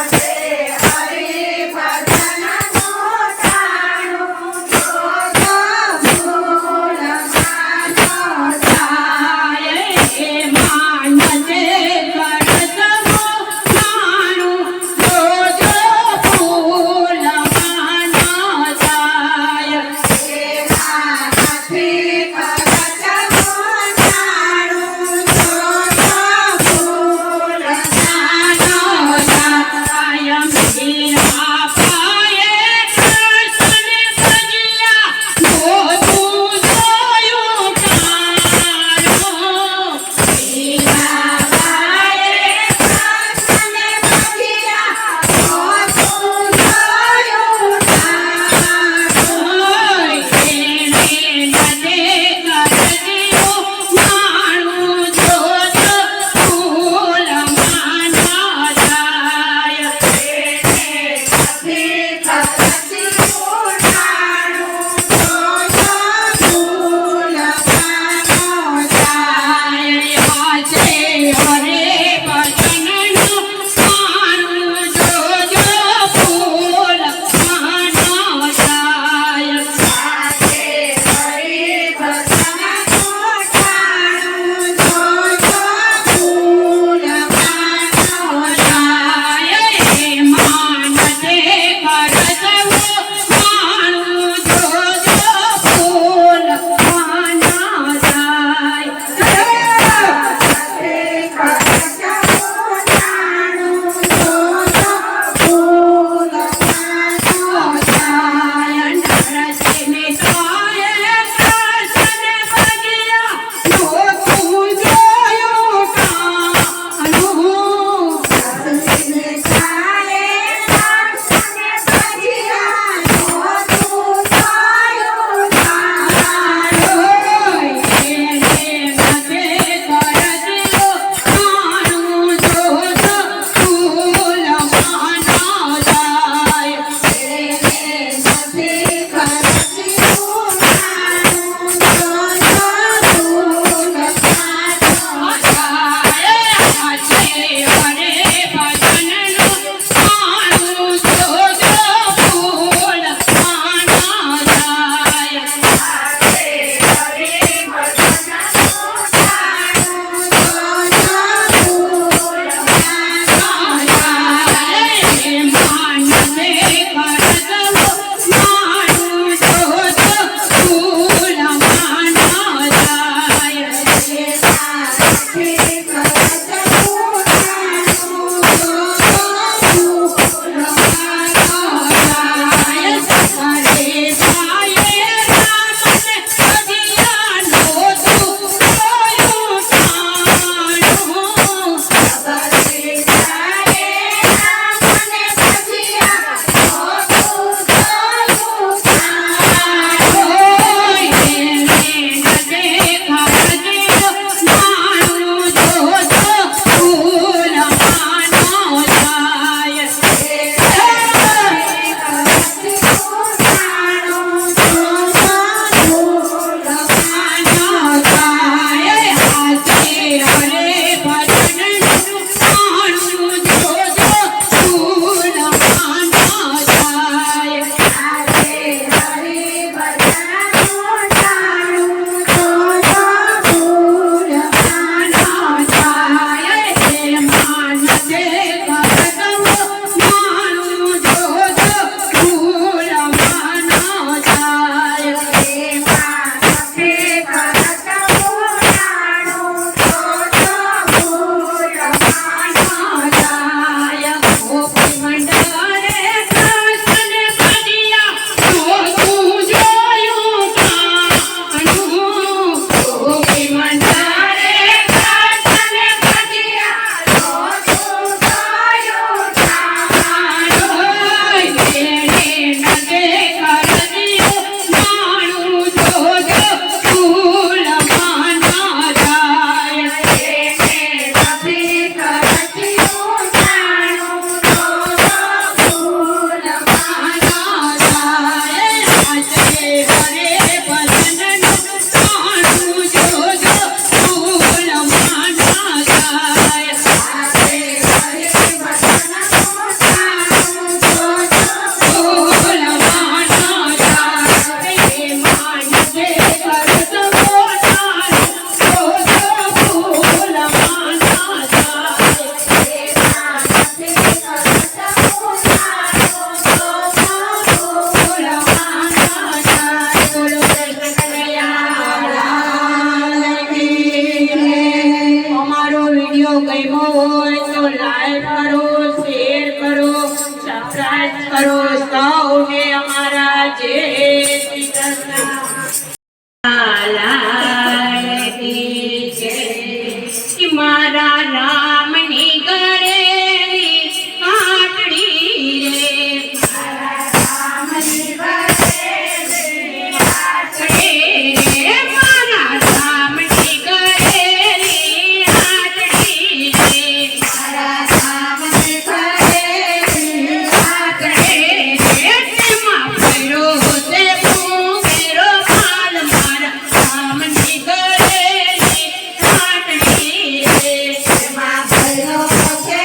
Yeah. કરો સૌને અમારા જય શ્રી કૃષ્ણ મારા રામની ગળેલી આટડી રે મારા રામની ગળેલી આટડી રે મારા રામની ગળેલી આટડી રે મારા રામની ગળેલી આટડી રે તેમાં ફેરો તે ફેરો માલ મારા રામની ગળેલી આટડી રે તેમાં ફેરો તે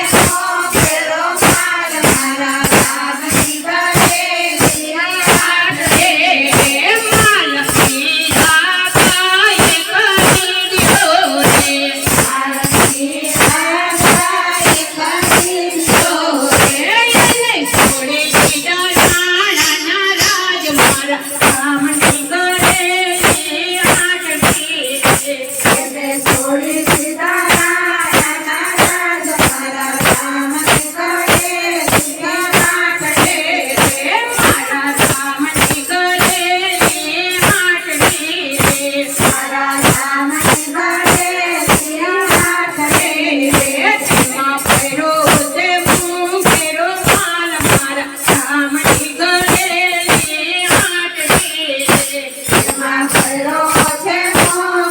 ફેરો માલ મારા રામની ગળેલી આટડી રે માલ પીરા કાય કરી દ્યો રે માલ પીરા કાય કરી દ્યો રે એને છોડી દીધા નાના રાજ મારા રામની ગળેલી આટડી રે એને છોડી દીધા નાના રાજ મારા રામની ગળેલી આટડી રે મારા રામની ગળેલી આટડી રે મારા રામની ગળેલી આટડી રે તેમાં ફેરો તે ફેરો માલ મારા રામની ગળેલી આટડી રે તેમાં ફેરો તે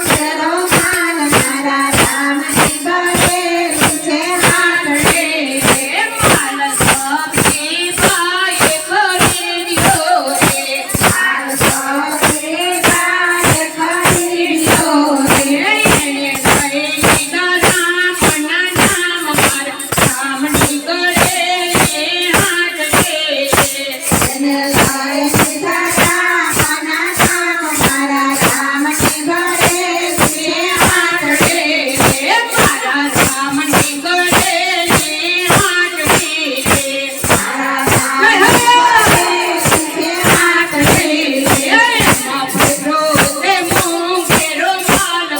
ફેરો માલ મારા રામની ગળેલી આટડી રે માલ સખી ભાઈ કરી દ્યો રે માલ સખી ભાઈ કરી દ્યો રે એને કરી દીધા રામના નામ મારા રામની ગળેલી આટડી રે એને લઈ દીધા રામના નામ મારા રામની ગળેલી આટડી રે મારા રામની ગળેલી આટડી રે મારા રામની આટડી રે એમાં ફેરો તે ફેરો માલ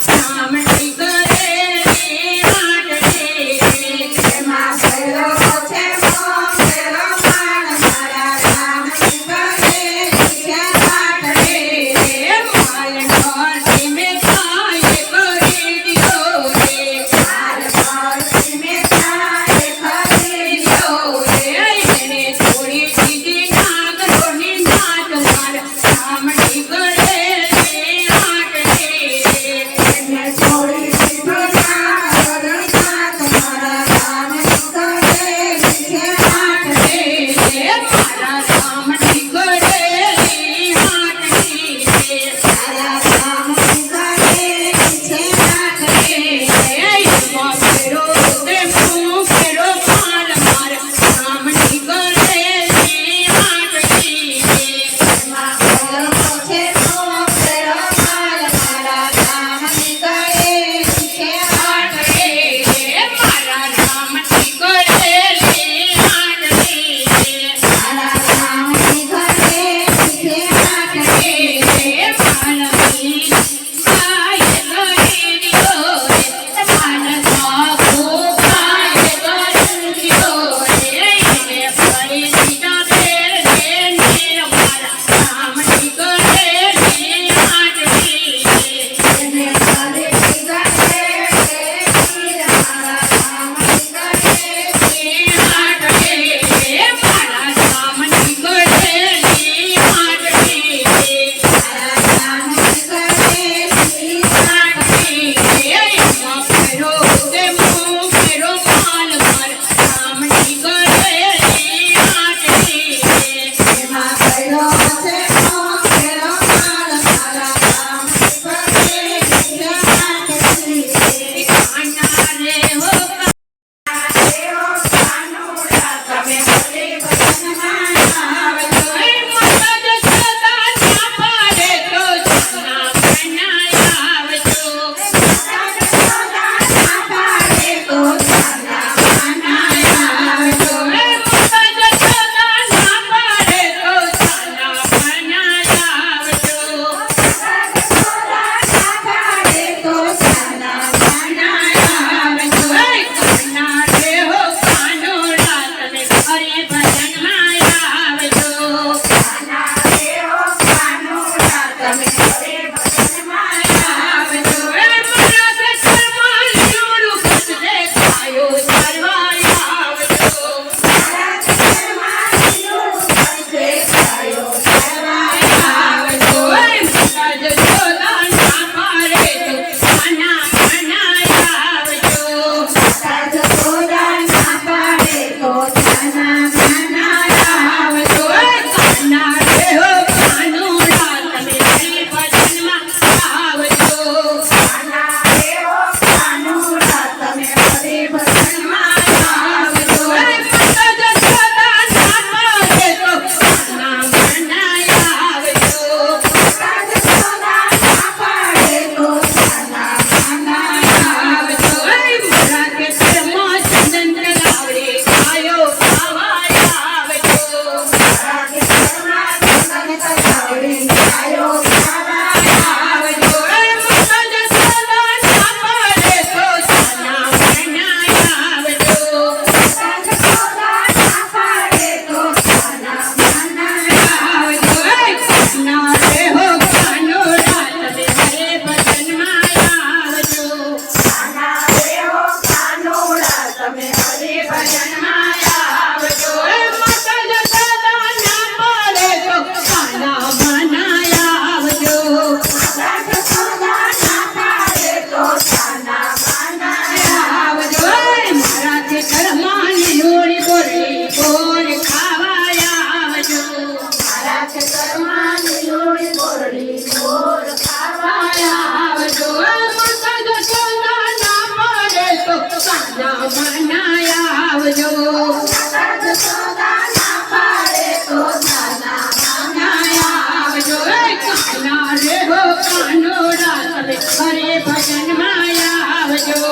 રામની ગળેલી આટડી રે તેમાં ફેરો તે ફેરો માલ મારા રામની ગળેલી આટડી રે માલ નોરતી મેં કાય કરી દ્યો રે માલ નોરતી મેં કાય કરી દ્યો રે એને છોડી દીધી નાગરોની નાદ મારા રામની ગળેલી આટડી રે એને છોડી દીધી નાગરોની નાદ મારા રામની ગળેલી આટડી રે મારા રામની ગળેલી આટડી રે મારા રામની ગળેલી આટડી રે એમાં ફેરો તે ફેરો માલ મારા રામની ગળેલી આટડી રે એમાં ફેરો તે ફેરો માલ મારા રામની ગળેલી આટડી રે મારા રામની ગળેલી આટડી રે મારા રામની ગળેલી આટડી રે માલ કાય કરી દ્યો રે માલ સાખો કાય કરી દ્યો રે એને ફરી દીધા ફેર ને મારા રામની ગળેલી આટડી રે એને ફરી દીધા ફેર મારા રામની ગળેલી આટડી રે મારા રામની ગળેલી આટડી રે મારા રામની ગળેલી આટડી રે એમાં ફેરો તે ફેરો માલ મારા રામની ગળેલી આટડી રે એમાં ફેરો તે ફેરો માલ મારા રામની ગળેલી આટડી રે કાના રે હો કાનુડા તમે ભલે ભજનમાં આવજો મદદ સદા સાંભળે તો જગના બનાય આવજો મદદ સદા સાંભળે તો જગના બનાય આવજો કાના રે હો કાનોડા તમે હરે ભજન માં આવજો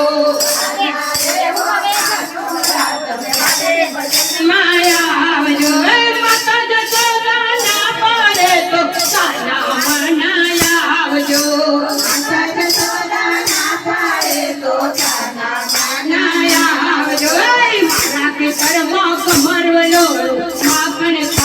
માયા આવજો માતા જશોદા ના પાડે તો કાના મનાયા આવજો નાયા આવજો મારા પિતરમાં કમરવલો માખણ